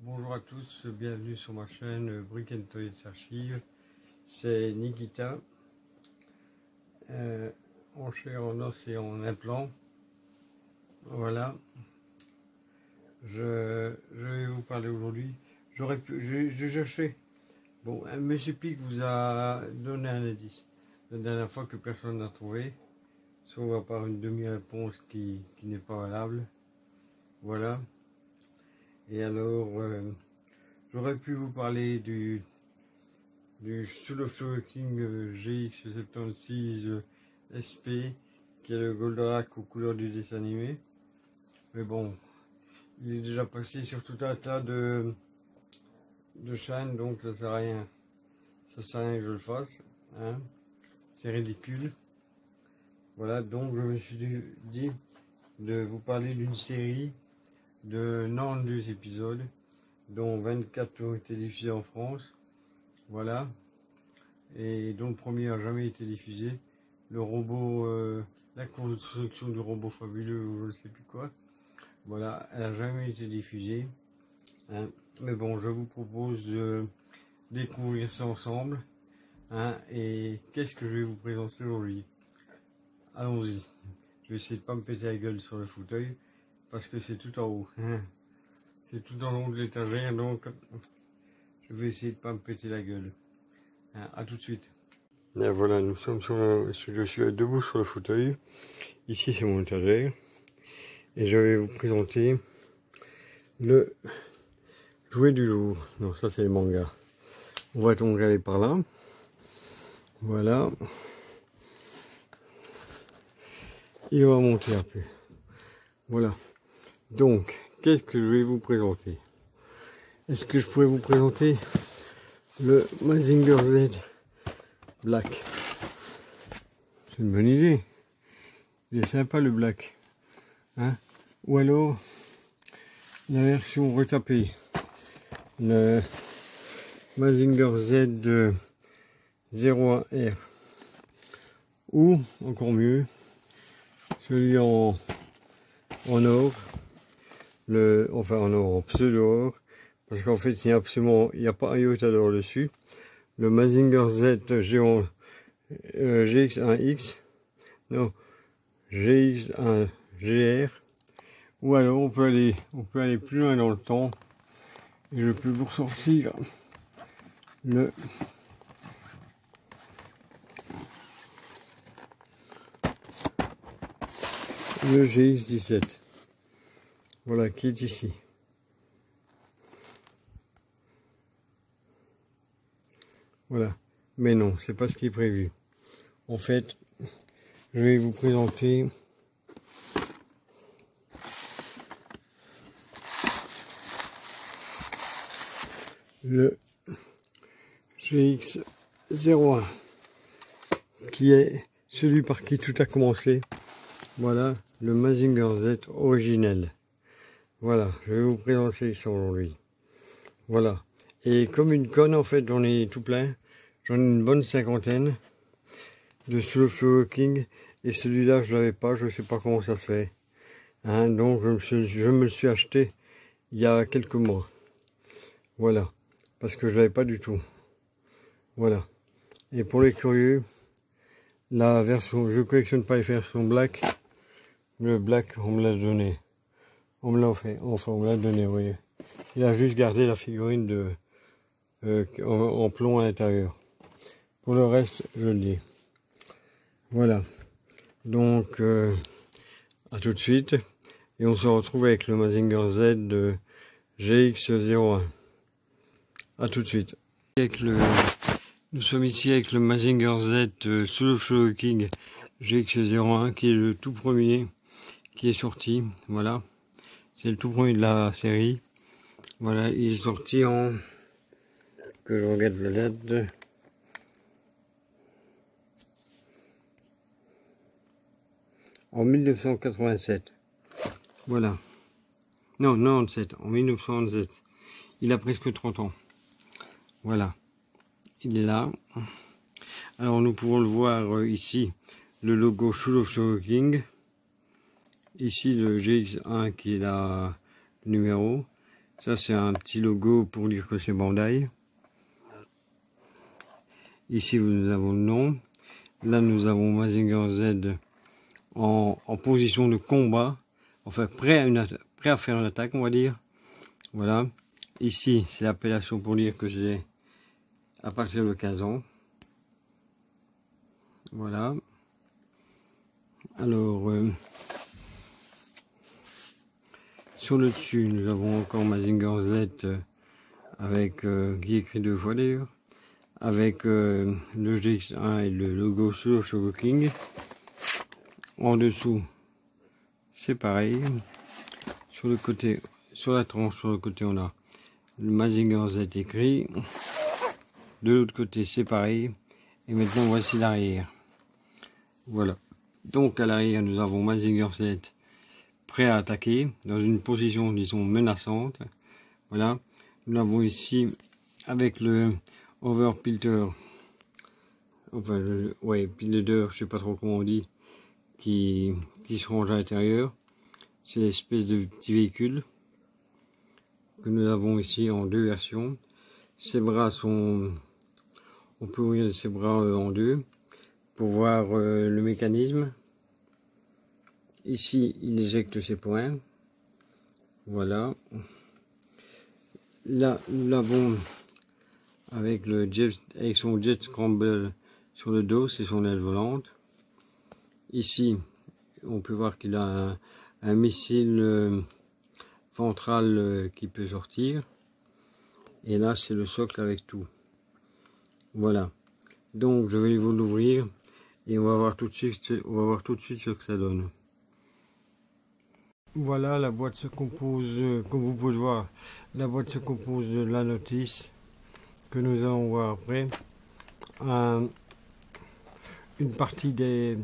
Bonjour à tous, bienvenue sur ma chaîne Brick & Toys Archive. C'est Nikita, en chair, en os et en implant. Voilà, je vais vous parler aujourd'hui. Je cherchais. Bon, Monsieur Pic vous a donné un indice la dernière fois que personne n'a trouvé, sauf à part une demi-réponse qui n'est pas valable. Voilà. Et alors, j'aurais pu vous parler du Slow King GX76 SP, qui est le Goldorak aux couleurs du dessin animé. Mais bon, il est déjà passé sur tout un tas de chaînes, donc ça sert à rien. Ça sert à rien que je le fasse. Hein. C'est ridicule. Voilà, donc je me suis dit de vous parler d'une série de 92 épisodes, dont 24 ont été diffusés en France. Voilà. Et dont le premier n'a jamais été diffusé. Le robot, la construction du robot fabuleux, ou je ne sais plus quoi. Voilà, elle n'a jamais été diffusée. Hein. Mais bon, je vous propose de découvrir ça ensemble. Hein. Et qu'est-ce que je vais vous présenter aujourd'hui? Allons-y. Je vais essayer de ne pas me péter la gueule sur le fauteuil, parce que c'est tout en haut. Hein. C'est tout en haut de l'étagère, donc je vais essayer de ne pas me péter la gueule. Hein. À tout de suite. Et voilà, nous sommes je suis debout sur le fauteuil. Ici, c'est mon étagère. Et je vais vous présenter le jouet du jour. Non, ça, c'est les mangas. On va donc aller par là. Voilà. Il va monter un peu. Voilà. Donc, qu'est-ce que je vais vous présenter? Est-ce que je pourrais vous présenter le Mazinger Z Black? C'est une bonne idée. Il est sympa le Black. Hein? Ou alors la version retapée. Le Mazinger Z 01R. Ou, encore mieux, celui en or. Enfin en or, en pseudo-or. Parce qu'en fait, il n'y a pas un iota d'or dessus. Le Mazinger Z géant GX1X, non, GX1GR, ou alors on peut aller plus loin dans le temps, et je peux vous ressortir le GX17, voilà, qui est ici. Voilà, mais non, c'est pas ce qui est prévu. En fait, je vais vous présenter le GX01, qui est celui par qui tout a commencé. Voilà, le Mazinger Z originel. Voilà, je vais vous présenter ça aujourd'hui. Voilà. Et comme une conne, en fait, j'en ai tout plein. J'en ai une bonne cinquantaine de Slow King. Et celui-là, je l'avais pas. Je sais pas comment ça se fait. Hein, donc, je me le suis acheté il y a quelques mois. Voilà. Parce que je l'avais pas du tout. Voilà. Et pour les curieux, la version, je collectionne pas les versions black. Le black, on me l'a donné. On me l'a fait. Enfin, on me l'a donné, vous voyez. Il a juste gardé la figurine de en plomb à l'intérieur. Pour le reste, je le dis. Voilà. Donc, à tout de suite. Et on se retrouve avec le Mazinger Z de GX01. À tout de suite. Nous sommes ici avec le Mazinger Z Slow King GX01, qui est le tout premier qui est sorti. Voilà. C'est le tout premier de la série. Voilà, il est sorti en... que je regarde la date. En 1987. Voilà. Non, 97. En 1997. Il a presque 30 ans. Voilà. Il est là. Alors nous pouvons le voir ici. Le logo Slow King. Ici le GX1 qui est là, le numéro. Ça, c'est un petit logo pour dire que c'est Bandai. Ici, nous avons le nom. Là, nous avons Mazinger Z en position de combat. Enfin, prêt à faire une attaque, on va dire. Voilà. Ici, c'est l'appellation pour dire que c'est à partir de 15 ans. Voilà. Alors, sur le dessus, nous avons encore Mazinger Z avec qui est écrit 2 fois d'ailleurs, avec le GX1 et le logo sur Shogo King. En dessous, c'est pareil. Sur le côté, sur la tranche, sur le côté, on a le Mazinger Z écrit. De l'autre côté, c'est pareil. Et maintenant, voici l'arrière. Voilà. Donc, à l'arrière, nous avons Mazinger Z prêt à attaquer, dans une position, disons, menaçante. Voilà. Nous l'avons ici avec le overpilter. Enfin, ouais, piloteur, je sais pas trop comment on dit, qui se range à l'intérieur. C'est l'espèce de petit véhicule que nous avons ici en 2 versions. Ses bras sont, on peut ouvrir ses bras en 2 pour voir le mécanisme. Ici, il éjecte ses points. Voilà. Là, nous l'avons avec son jet scramble sur le dos, c'est son aile volante. Ici, on peut voir qu'il a un missile ventral qui peut sortir. Et là, c'est le socle avec tout. Voilà. Donc, je vais vous l'ouvrir et on va voir tout de suite ce que ça donne. Voilà, la boîte se compose, comme vous pouvez le voir, la boîte se compose de la notice que nous allons voir après, une partie des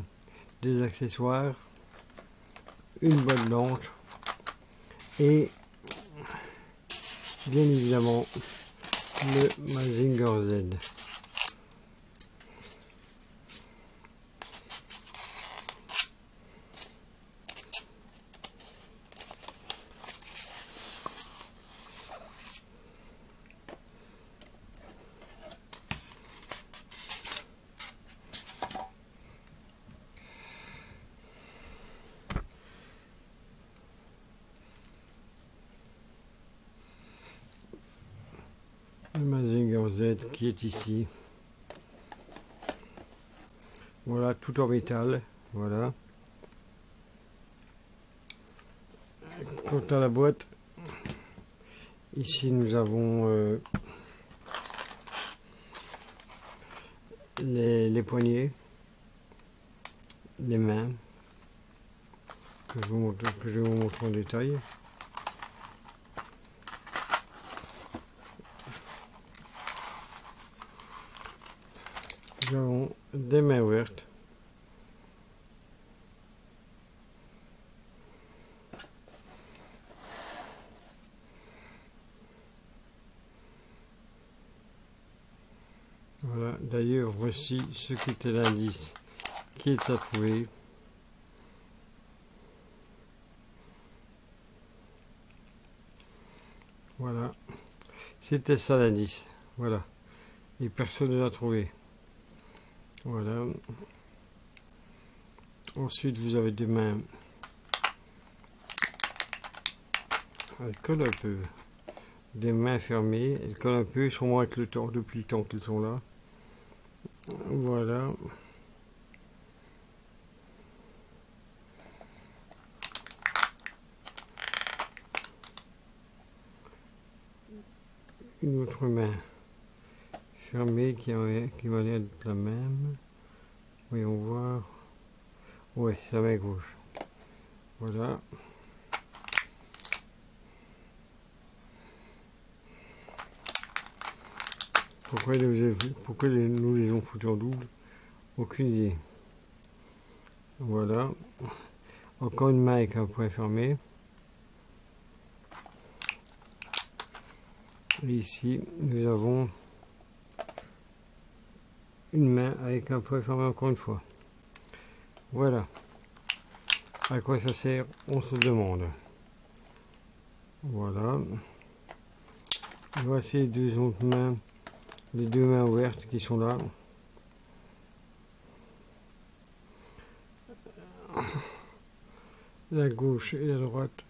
accessoires, une boîte blanche et bien évidemment le Mazinger Z. Le Mazinger Z qui est ici. Voilà, tout en métal. Voilà. Quant à la boîte, ici nous avons les poignets, les mains, que je vais vous montrer en détail. Nous avons des mains ouvertes. Voilà, d'ailleurs voici ce qui était l'indice qui est à trouver. Voilà, c'était ça l'indice. Voilà, et personne ne l'a trouvé. Voilà. Ensuite, vous avez des mains. Elles collent un peu. Des mains fermées. Elles collent un peu, sûrement avec le temps, depuis le temps qu'elles sont là. Voilà. Une autre main fermée qui va aller être la même. Voyons voir. Oui, c'est la main gauche. Voilà. Pourquoi nous les ont foutus en double? Aucune idée. Voilà. Encore une main avec un point fermé. Et ici, nous avons une main avec un point fermé encore une fois. Voilà. À quoi ça sert, on se demande. Voilà. Voici les deux autres mains, les deux mains ouvertes qui sont là. La gauche et la droite.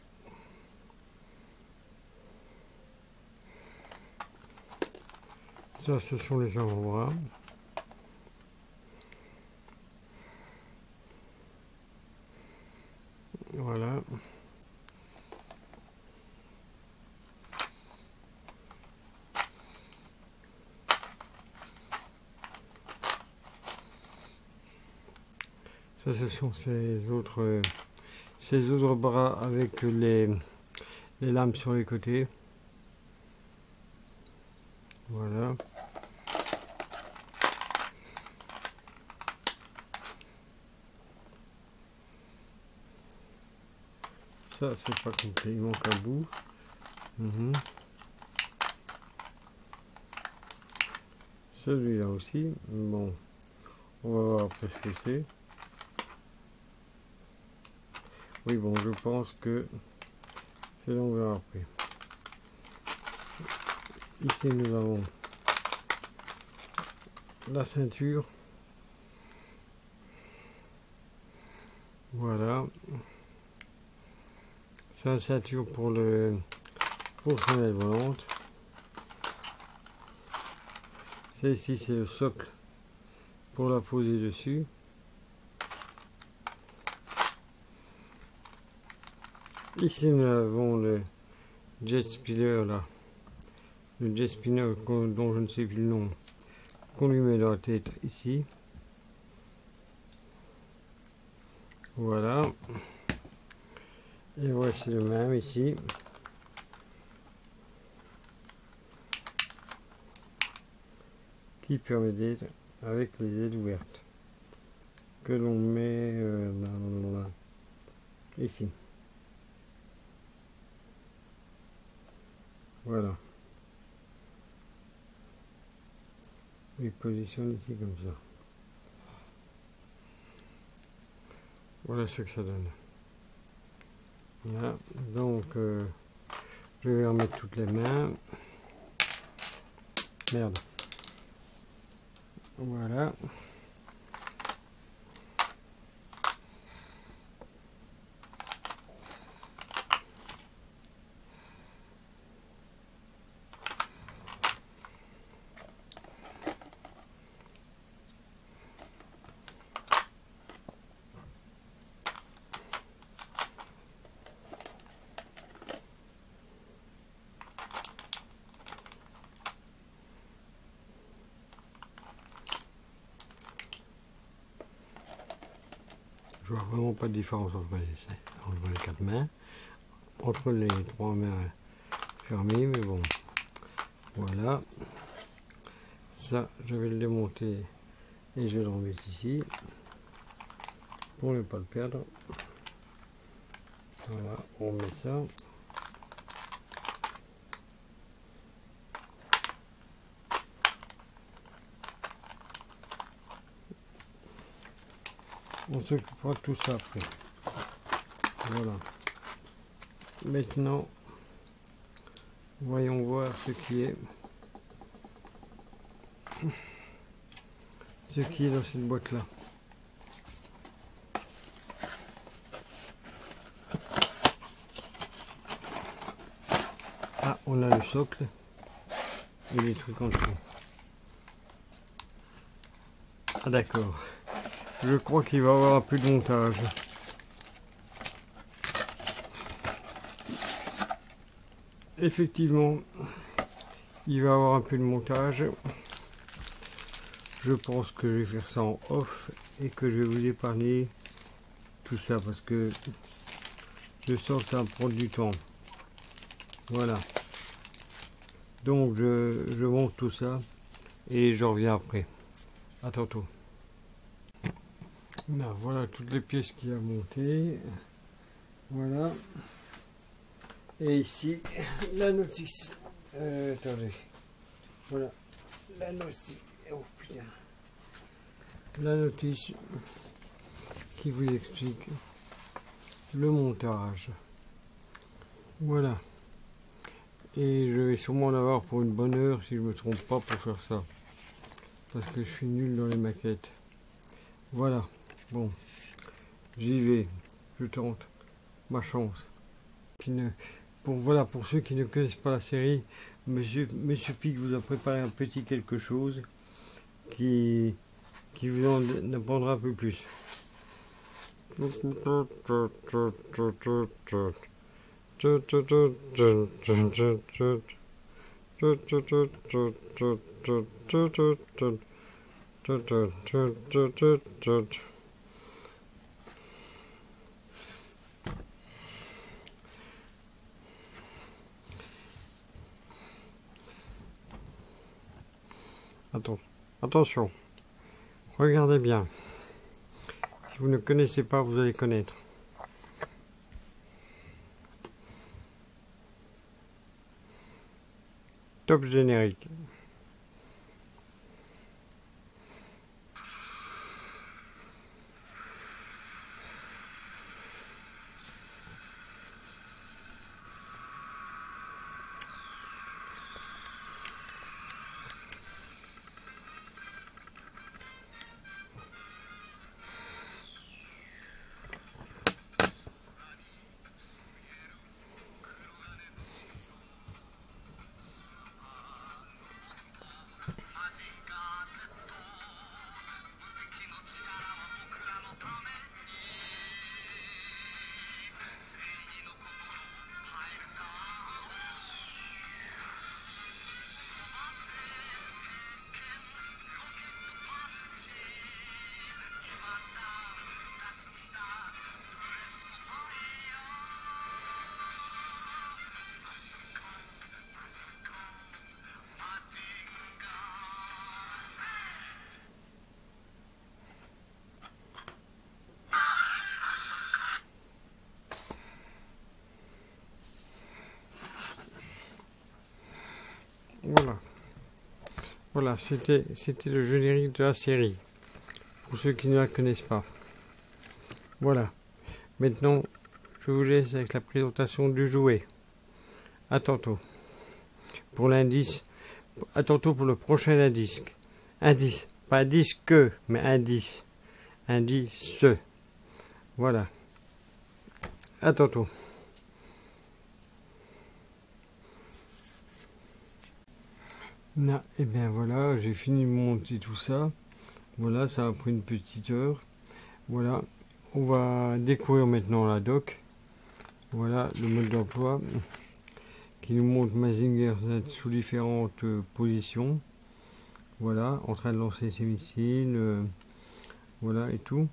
Ça, ce sont les avant-bras. Voilà. Ça, ce sont ces autres bras avec les lames sur les côtés. Voilà. Ça, c'est pas complet, il manque un bout. Celui-là aussi. Bon, on va voir après ce que c'est. Oui, bon, je pense que c'est là, on verra après. Ici, nous avons la ceinture. Voilà. C'est la ceinture pour son aile volante. Ça ici, c'est le socle pour la poser dessus. Ici, nous avons le jet spinner là. Le jet spinner dont je ne sais plus le nom. Qu'on lui met dans la tête ici. Voilà. Et voici le même ici. Qui permet d'être avec les ailes ouvertes. Que l'on met ici. Voilà. Il positionne ici comme ça. Voilà ce que ça donne. Voilà. Donc, je vais remettre toutes les mains. Merde. Voilà. Je vois vraiment pas de différence entre les quatre mains, entre les trois mains fermées, mais bon, voilà. Ça, je vais le démonter et je vais le remettre ici pour ne pas le perdre. Voilà, on met ça. On s'occupera de tout ça après. Voilà. Maintenant, voyons voir ce qui est dans cette boîte là. Ah, on a le socle et les trucs en dessous. Ah d'accord. Je crois qu'il va y avoir un peu de montage. Effectivement, il va y avoir un peu de montage. Je pense que je vais faire ça en off et que je vais vous épargner tout ça parce que je sens que ça va prendre du temps. Voilà. Donc je monte tout ça et je reviens après. À tantôt. Là, voilà toutes les pièces qu'il y a montées. Voilà. Et ici, la notice. Attendez. Voilà. La notice. Oh putain. La notice qui vous explique le montage. Voilà. Et je vais sûrement en avoir pour une bonne heure si je me trompe pas pour faire ça. Parce que je suis nul dans les maquettes. Voilà. Bon. J'y vais. Je tente ma chance. Voilà, pour ceux qui ne connaissent pas la série, Monsieur Pic vous a préparé un petit quelque chose qui vous en apprendra un peu plus. Attention, regardez bien. Si vous ne connaissez pas, vous allez connaître. Top générique. Voilà, c'était le générique de la série, pour ceux qui ne la connaissent pas. Voilà, maintenant je vous laisse avec la présentation du jouet. À tantôt. Pour l'indice, à tantôt pour le prochain indice. Indice, pas disque, mais indice. Indice. Voilà. À tantôt. Et bien voilà, j'ai fini de monter tout ça. Voilà, ça a pris une petite heure. Voilà, on va découvrir maintenant la doc. Voilà le mode d'emploi qui nous montre Mazinger Z sous différentes positions. Voilà, en train de lancer ses missiles. Voilà et tout.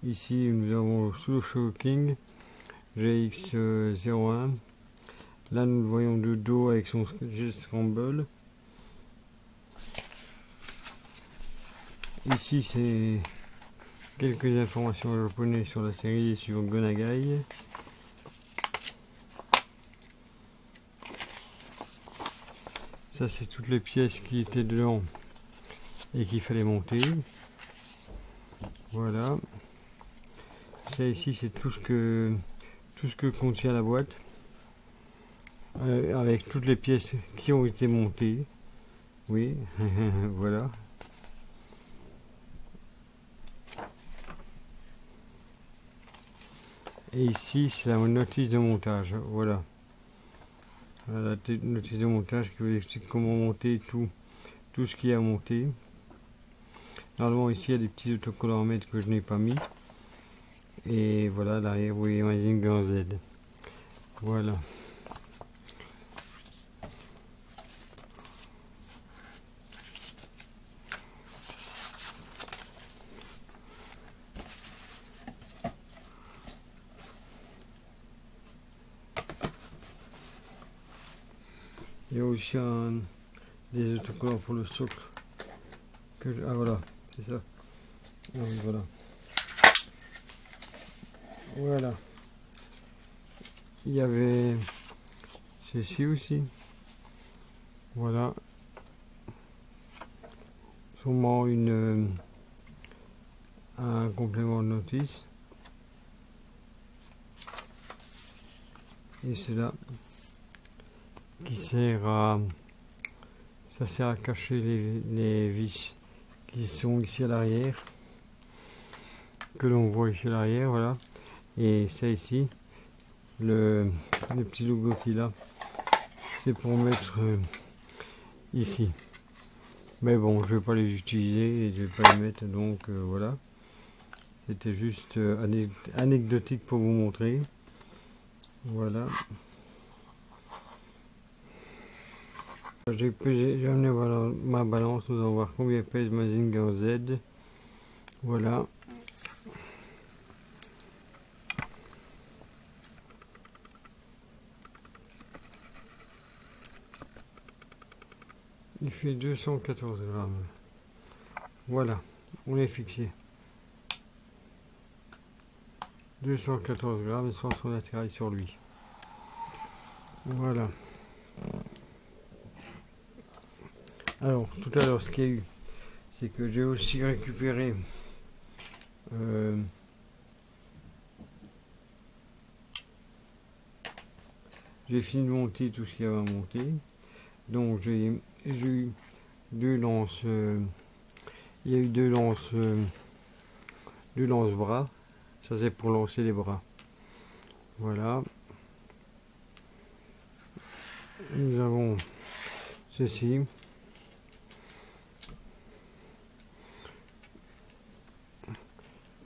Ici nous avons sous Shocking GX01. Là nous le voyons de dos avec son jet scramble. Ici c'est quelques informations japonaises sur la série et sur Gonagai. Ça c'est toutes les pièces qui étaient dedans et qu'il fallait monter. Voilà. Ça ici c'est tout ce que contient la boîte. Avec toutes les pièces qui ont été montées. Oui, voilà. Et ici, c'est la notice de montage. Voilà. La notice de montage qui vous explique comment monter tout ce qui est à monter. Normalement, ici, il y a des petits autocollants à mettre que je n'ai pas mis. Et voilà, derrière, vous voyez Mazinger Z. Voilà. Il y a aussi des autocollants pour le socle. Ah voilà, c'est ça. Ah oui, voilà. Voilà. Il y avait ceci aussi. Voilà. Sûrement un complément de notice. Et cela. qui sert à... Ça sert à cacher les vis qui sont ici à l'arrière, que l'on voit ici à l'arrière, voilà. Et ça ici, le petit logo qu'il a, c'est pour mettre ici. Mais bon, je vais pas les utiliser et je vais pas les mettre, donc voilà. C'était juste anecdotique pour vous montrer. Voilà. J'ai amené voilà, ma balance, nous allons voir combien pèse ma Zingan Z. Voilà. Il fait 214 grammes. Voilà, on est fixé. 214 grammes sans son attirail sur lui. Voilà. Alors, tout à l'heure, ce qu'il y a eu, c'est que j'ai aussi récupéré j'ai fini de monter tout ce qu'il y avait à monter. Donc j'ai eu deux lances, il y a eu deux lances bras. Ça c'est pour lancer les bras. Voilà. Nous avons ceci.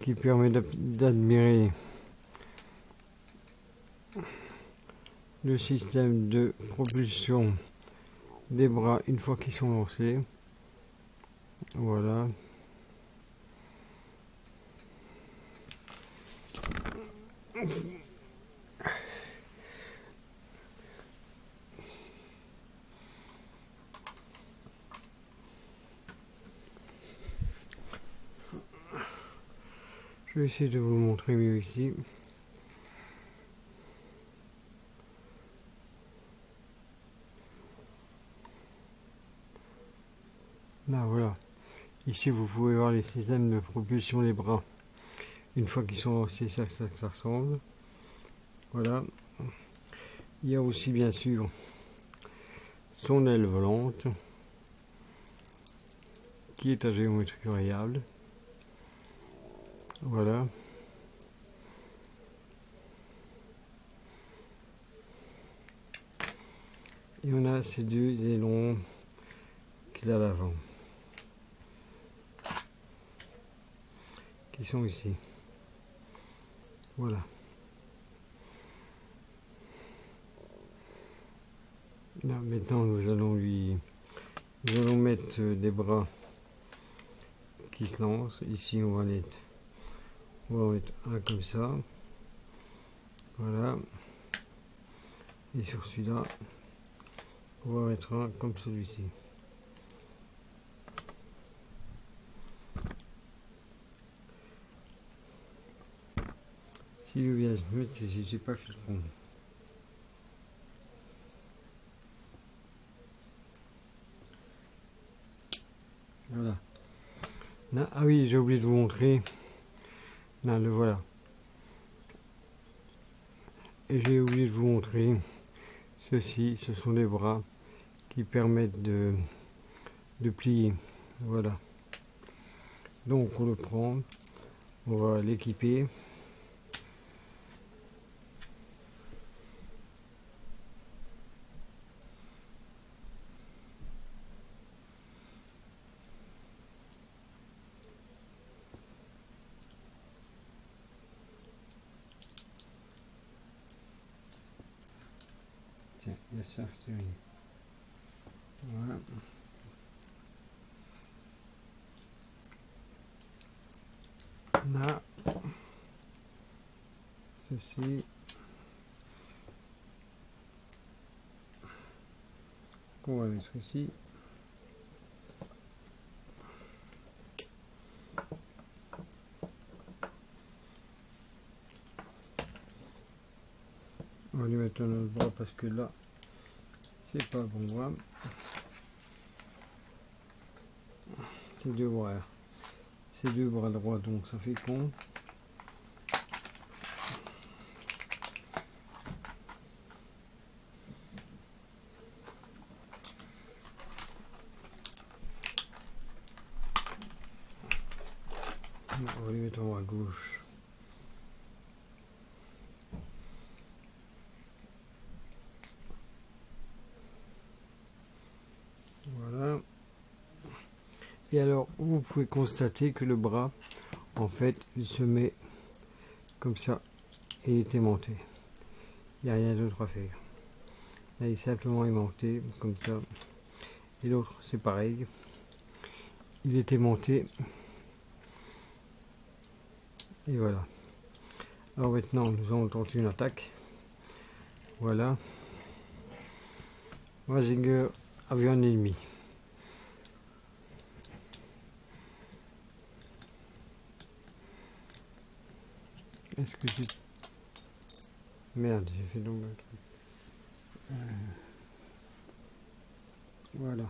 Qui permet d'admirer le système de propulsion des bras une fois qu'ils sont lancés. Voilà. Je vais essayer de vous le montrer mieux ici. Là, voilà. Ici, vous pouvez voir les systèmes de propulsion des bras. Une fois qu'ils sont lancés, ça ressemble. Voilà. Il y a aussi, bien sûr, son aile volante, qui est à géométrie variable. Voilà. Et on a ces deux ailerons qu'il a à l'avant, qui sont ici. Voilà. Là, maintenant, nous allons mettre des bras qui se lancent. Ici, on va en mettre un comme ça. Voilà. Et sur celui-là, on va mettre un comme celui-ci. Si je viens se mettre, je ne sais pas faire prendre. Voilà. Là, ah oui, j'ai oublié de vous montrer. Là, le voilà. Et j'ai oublié de vous montrer ceci. Ce sont les bras qui permettent de plier. Voilà. Donc on le prend. On va l'équiper. Tiens, il y a ça, c'est bien. Voilà. Là, ceci. On va mettre ici. On va lui mettre un autre bras parce que là, c'est pas bon bras. C'est deux bras. C'est deux bras droits, donc ça fait con. bouton à gauche. Voilà. Et alors, vous pouvez constater que le bras, en fait, il se met comme ça et il est aimanté. Il n'y a rien d'autre à faire. Là, il est simplement aimanté, comme ça. Et l'autre, c'est pareil. Il est aimanté. Et voilà. Alors maintenant, nous allons tenter une attaque. Voilà. Mazinger avait un ennemi. Est-ce que j'ai... Merde, j'ai fait donc un truc. Voilà.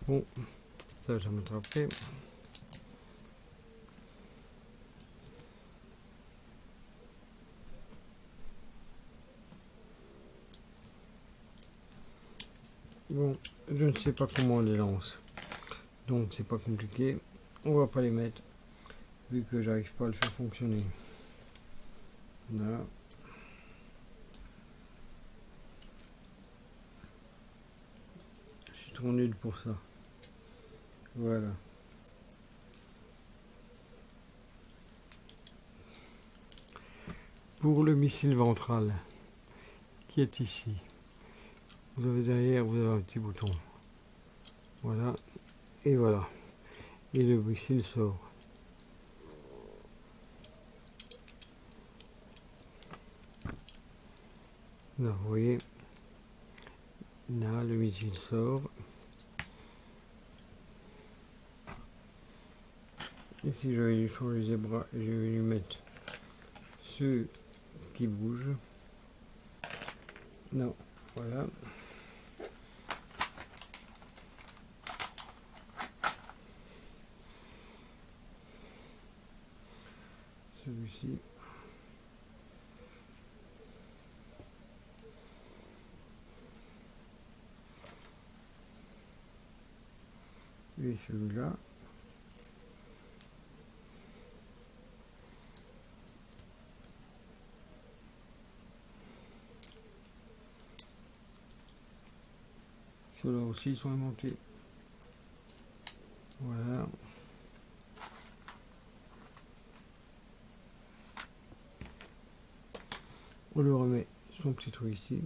Bon, ça, je m'attraperai. Bon, je ne sais pas comment on les lance. Donc, c'est pas compliqué. On va pas les mettre, vu que j'arrive pas à le faire fonctionner. Voilà. Je suis trop nul pour ça. Voilà. Pour le missile ventral, qui est ici, vous avez derrière, vous avez un petit bouton. Voilà. Et voilà. Et le missile sort. Là, vous voyez. Là, le missile sort. Et si je vais lui changer les bras, je vais lui mettre ceux qui bougent. Non, voilà. Celui-ci. Et celui-là. Ceux-là aussi sont aimantés. Voilà. On le remet son petit trou ici.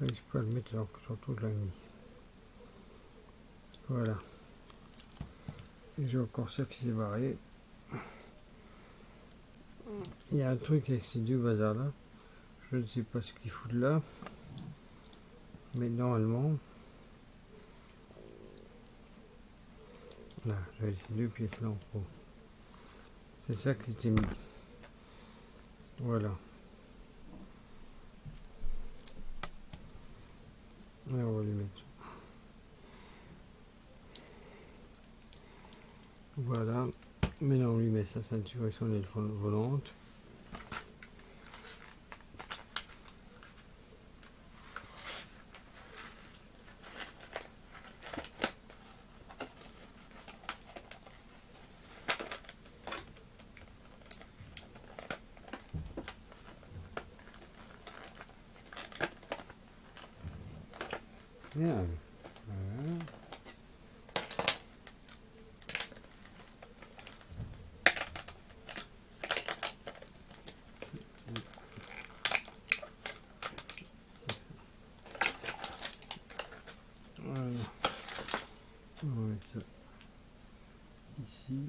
Je peux le mettre sur toute la nuit. Voilà. Et j'ai encore ça qui s'est barré. Il y a un truc avec ces deux bazars là. Je ne sais pas ce qu'il fout de là. Mais normalement. Là, j'avais ces deux pièces là en pro. C'est ça qui était mis. Voilà. Et on va lui mettre. Voilà. Maintenant on lui met sa ceinture et son aile volante. Bien. Voilà. Voilà. On va mettre ça ici.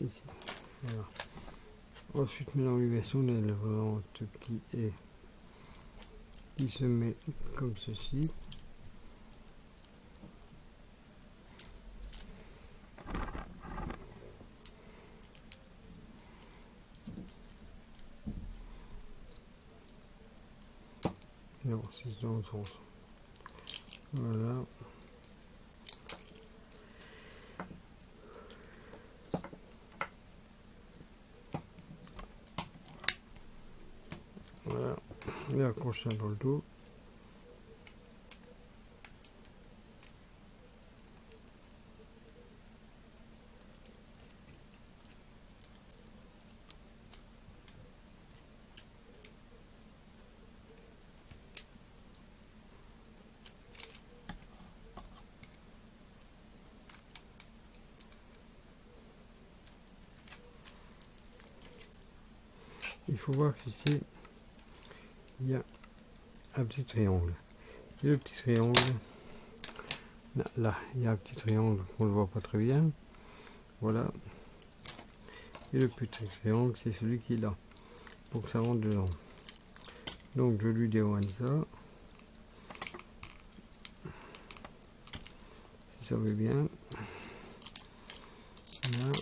ici. Voilà. Ensuite, maintenant, l'élevation de la vente qui se met comme ceci. Non, c'est dans le sens. Voilà. Voilà. Et accroche ça dans le dos. Il faut voir qu'ici, il y a un petit triangle. Et le petit triangle, là, il y a un petit triangle qu'on ne voit pas très bien. Voilà. Et le petit triangle, c'est celui qui est là, pour que ça rentre dedans. Donc, je lui dévoile ça. Si ça veut bien. Là.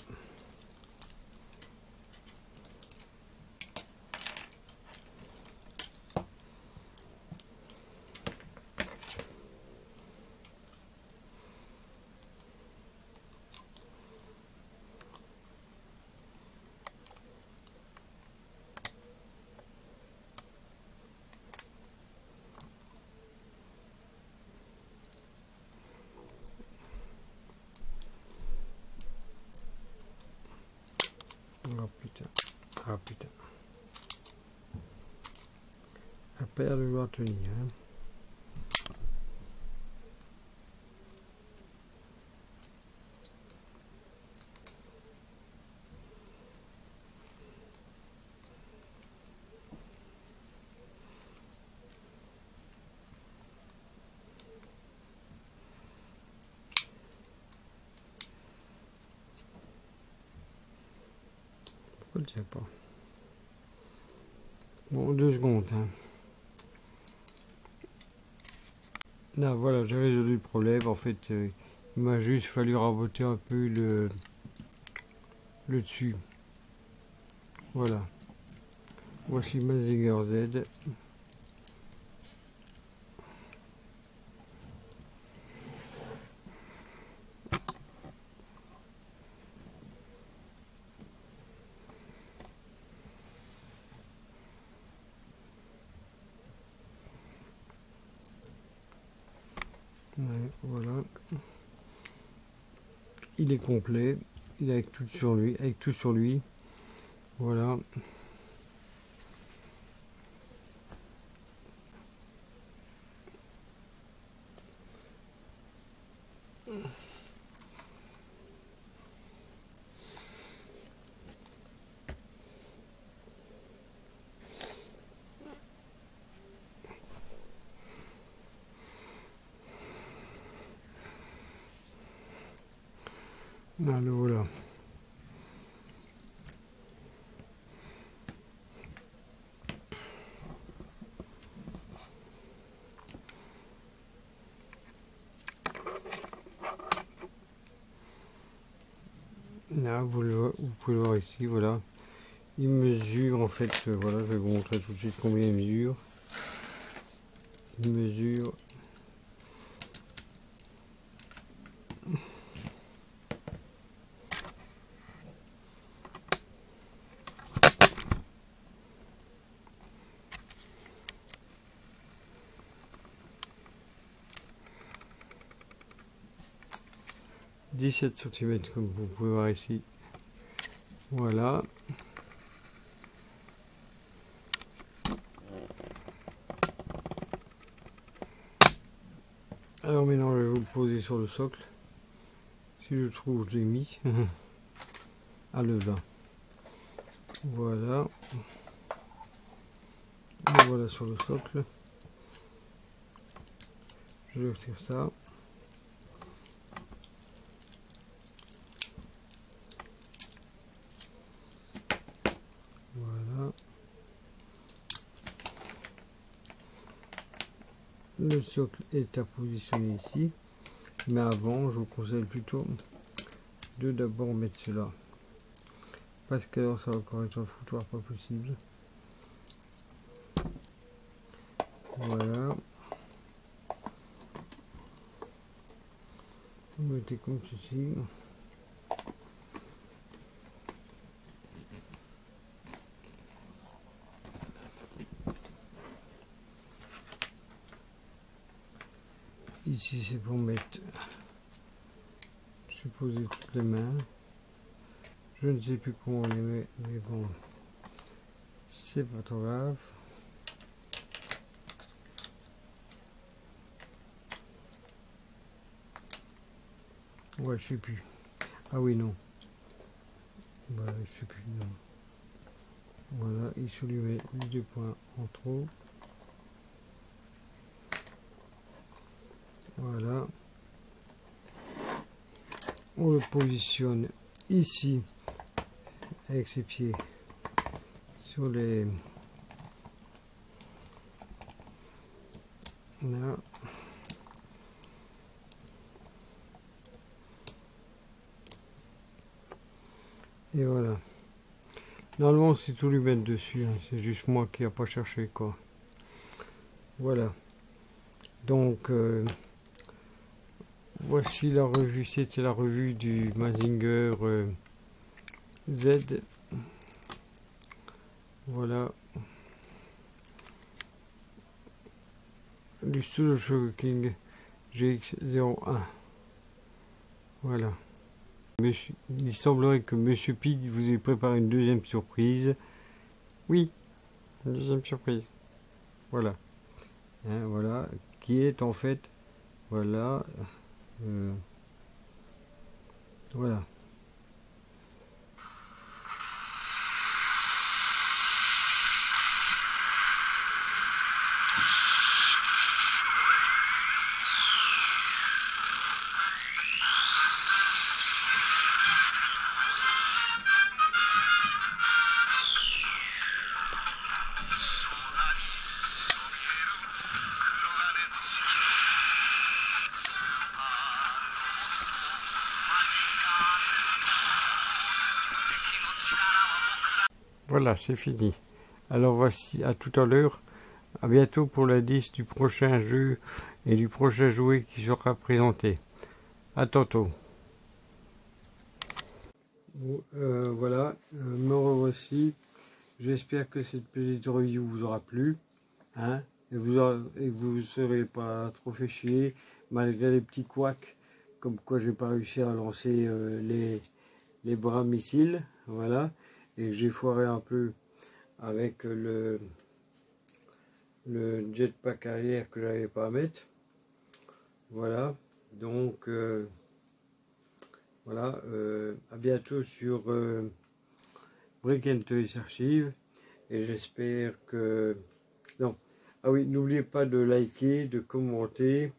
Oh putain. Ah putain. La paire de doit tenir. Hein. Pourquoi le tient pas? Bon, 2 secondes. Hein. Là, voilà, j'ai résolu le problème. En fait, il m'a juste fallu raboter un peu le dessus. Voilà. Voici Mazinger Z. Ouais, voilà. Il est complet. Il est avec tout sur lui. Avec tout sur lui. Voilà. Alors voilà. Là, vous pouvez le voir ici, voilà. Il mesure en fait, voilà, je vais vous montrer tout de suite combien il mesure. Il mesure 17 cm comme vous pouvez voir ici. Voilà. Alors maintenant je vais vous le poser sur le socle. Si je trouve, je l'ai mis. Ah le là. Voilà. Et voilà sur le socle. Je vais faire ça. le socle est à positionner ici. Mais avant, je vous conseille plutôt de d'abord mettre cela. Parce que alors ça va encore être un foutoir pas possible. Voilà. Vous mettez comme ceci. Ici c'est pour mettre, je poser toutes les mains. Je ne sais plus comment on les met, mais bon, c'est pas trop grave. Ouais, je sais plus. Ah oui, non. Voilà, je sais plus. Non. Voilà, il se lui met les 2 points en trop. Voilà. On le positionne ici avec ses pieds sur les... Là. Et voilà. Normalement, c'est tout lui mettre dessus. Hein. C'est juste moi qui n'ai pas cherché, quoi. Voilà. Donc, voici la revue. C'était la revue du Mazinger Z. Voilà. Du Studio Sugar King GX01. Voilà. Il semblerait que Monsieur Pig vous ait préparé une deuxième surprise. Oui, une deuxième surprise. Voilà. Hein, voilà. Qui est en fait... Voilà. Voilà. Voilà, c'est fini. Alors voici, à tout à l'heure. À bientôt pour l'indice du prochain jeu et du prochain jouet qui sera présenté. À tantôt. Voilà, me revoici. J'espère que cette petite review vous aura plu. Hein, et vous ne serez pas trop fait chier, malgré les petits couacs, comme quoi j'ai pas réussi à lancer les bras missiles. Voilà. Et j'ai foiré un peu avec le jetpack arrière que j'avais pas à mettre. Voilà, donc voilà, à bientôt sur Brick & Toys Archive, et j'espère que... Non, ah oui, n'oubliez pas de liker, de commenter,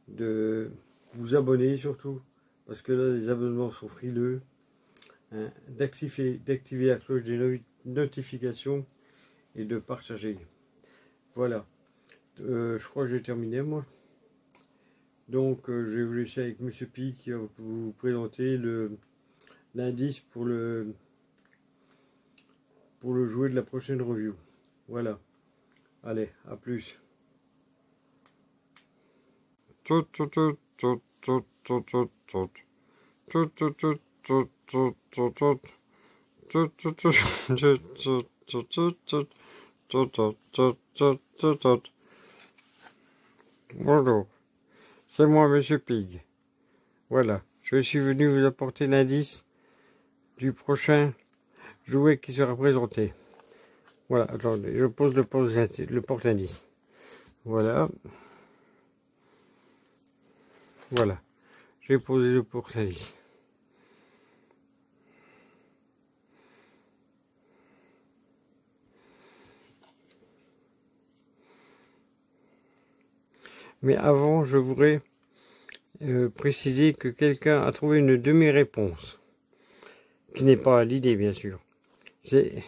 de vous abonner surtout, parce que là les abonnements sont frileux. Hein, d'activer la cloche des notifications et de partager. Voilà, je crois que j'ai terminé moi. Donc je vais vous laisser avec Monsieur Pi qui va vous présenter l'indice pour le jouet de la prochaine review. Voilà, allez, à plus. Bonjour, c'est moi Monsieur Pig. Voilà, je suis venu vous apporter l'indice du prochain jouet qui sera présenté. Voilà, attendez, je pose le porte-indice. Voilà. Voilà, j'ai posé le porte-indice. Mais avant, je voudrais préciser que quelqu'un a trouvé une de mes réponses, qui n'est pas l'idée bien sûr. C'est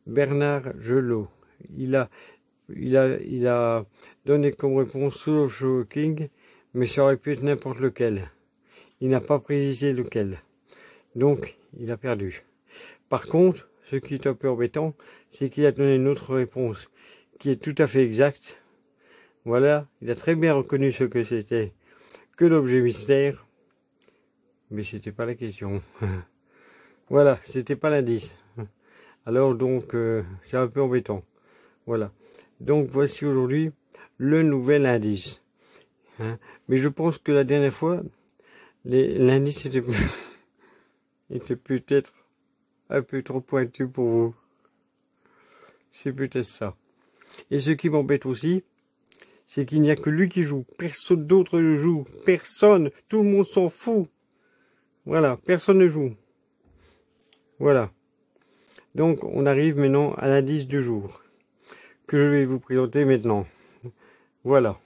Bernard Gelot. Il a il a donné comme réponse Soul of King, mais ça aurait pu être n'importe lequel. Il n'a pas précisé lequel. Donc, il a perdu. Par contre, ce qui est un peu embêtant, c'est qu'il a donné une autre réponse qui est tout à fait exacte. Voilà, il a très bien reconnu ce que c'était que l'objet mystère, mais c'était pas la question. Voilà, c'était pas l'indice. Alors donc, c'est un peu embêtant. Voilà. Donc voici aujourd'hui le nouvel indice. Hein. Mais je pense que la dernière fois, l'indice était peut-être un peu trop pointu pour vous. C'est peut-être ça. Et ce qui m'embête aussi, c'est qu'il n'y a que lui qui joue. Personne d'autre ne joue. Personne. Tout le monde s'en fout. Voilà. Personne ne joue. Voilà. Donc, on arrive maintenant à l'indice du jour. Que je vais vous présenter maintenant. Voilà.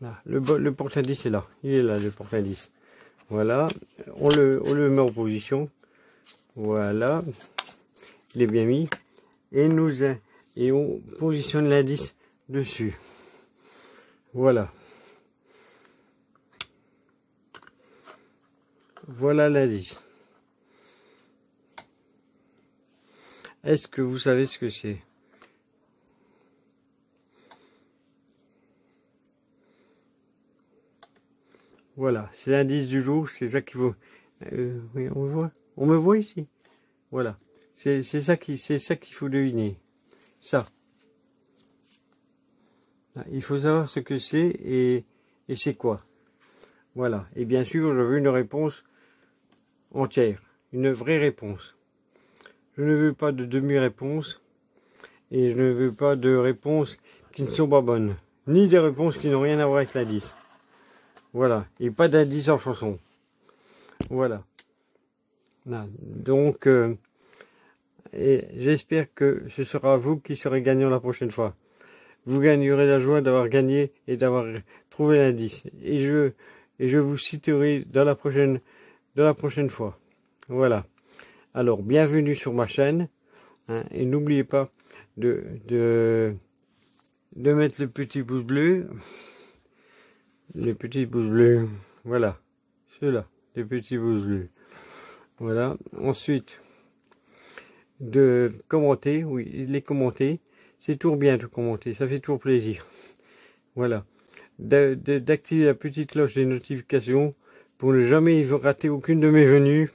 Là, le porte-indice est là. Il est là, le porte-indice. Voilà. On le met en position. Voilà. Il est bien mis. Et on positionne l'indice dessus. Voilà. Voilà l'indice. Est-ce que vous savez ce que c'est? Voilà, c'est l'indice du jour, c'est ça qu'il faut. Oui, on me voit. On me voit ici. Voilà. C'est ça qu'il faut deviner. Ça. Il faut savoir ce que c'est et c'est quoi. Voilà. Et bien sûr, je veux une réponse entière. Une vraie réponse. Je ne veux pas de demi-réponse. Et je ne veux pas de réponses qui ne sont pas bonnes. Ni des réponses qui n'ont rien à voir avec l'indice. Voilà. Et pas d'indice en chanson. Voilà. Donc, et j'espère que ce sera vous qui serez gagnant la prochaine fois. Vous gagnerez la joie d'avoir gagné et d'avoir trouvé l'indice. Et je vous citerai dans la prochaine fois. Voilà. Alors, bienvenue sur ma chaîne. Hein, et n'oubliez pas de mettre le petit pouce bleu. Les petits pouces bleus. Voilà. Ceux-là. Les petits pouces bleus. Voilà. Ensuite, de commenter. Oui, les commenter. C'est toujours bien de commenter. Ça fait toujours plaisir. Voilà. D'activer la petite cloche des notifications pour ne jamais rater aucune de mes venues.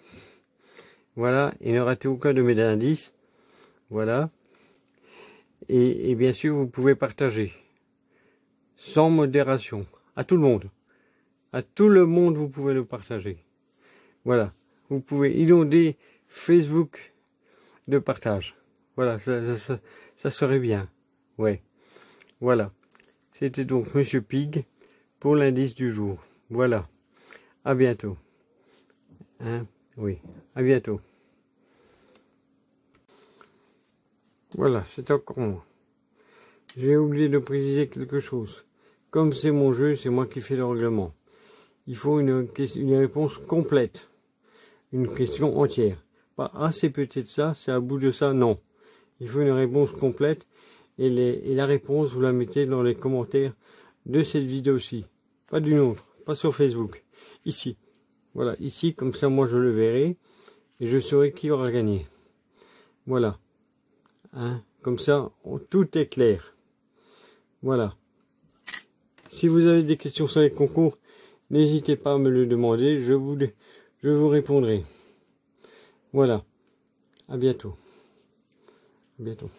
Voilà. Et ne rater aucun de mes indices. Voilà. Et bien sûr, vous pouvez partager. Sans modération. À tout le monde. À tout le monde, vous pouvez le partager. Voilà. Vous pouvez inonder Facebook de partage. Voilà, ça serait bien. Ouais. Voilà. C'était donc Monsieur Pig pour l'indice du jour. Voilà. À bientôt. Hein? Oui. À bientôt. Voilà, c'est encore moi. J'ai oublié de préciser quelque chose. Comme c'est mon jeu, c'est moi qui fais le règlement. Il faut une réponse complète. Une question entière. Pas « Ah, c'est peut-être ça, c'est à bout de ça ». Non. Il faut une réponse complète. Et la réponse, vous la mettez dans les commentaires de cette vidéo-ci. Pas d'une autre. Pas sur Facebook. Ici. Voilà. Ici, comme ça, moi, je le verrai. Et je saurai qui aura gagné. Voilà. Hein? Comme ça, tout est clair. Voilà. Si vous avez des questions sur les concours, n'hésitez pas à me le demander, je vous répondrai. Voilà. À bientôt. À bientôt.